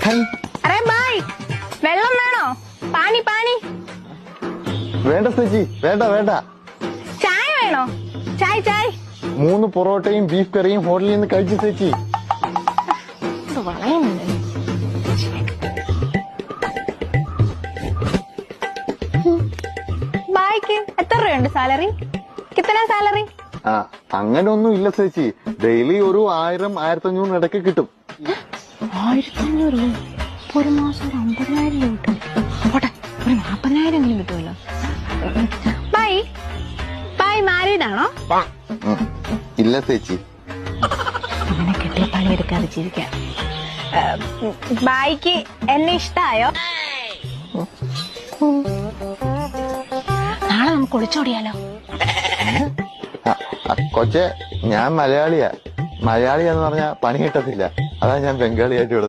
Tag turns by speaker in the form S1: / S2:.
S1: Array bye, വെള്ളം വേണോ? പാനി പാനി.
S2: വേണ്ട ചേച്ചി, വേണ്ട വേണ്ട.
S1: ചായ വേണോ? ചായ് ചായ്.
S2: 3 പൊറോട്ടയും ബീഫ് കറിയും ഹോട്ടലിൽ നിന്ന് കഴിച്ചു ചേച്ചി.
S1: ബായ്ക്ക് എത്ര രൂപയുണ്ട് സാലറി? കിത്തന സാലറി?
S2: അങ്ങനെ ഒന്നും ഇല്ല ചേച്ചി. ഡെയിലി ഒരു 1000-1500 ഇടയ്ക്ക് കിട്ടും.
S1: 1500? ഒരു മാസം 50,000 രൂപ കിട്ടും. പോട്ടെ, ഒരു 40,000 കിട്ടുമല്ലോ. ബായ് ബായ് മാരീഡ് ആണോ?
S2: ഇല്ല ചേച്ചി.
S1: അങ്ങനെ കെട്ടിയ പണി എടുക്കാതെ ജീവിക്കാം. ബായിക്ക് എന്നെ ഇഷ്ടായോ? നാളെ നമുക്ക് ഒളിച്ചോടിയാലോ?
S2: കൊച്ചെ, ഞാൻ മലയാളിയാ. മലയാളി എന്ന് പറഞ്ഞാൽ പണി കിട്ടത്തില്ല. അതാ ഞാൻ ബംഗാളിയായിട്ട്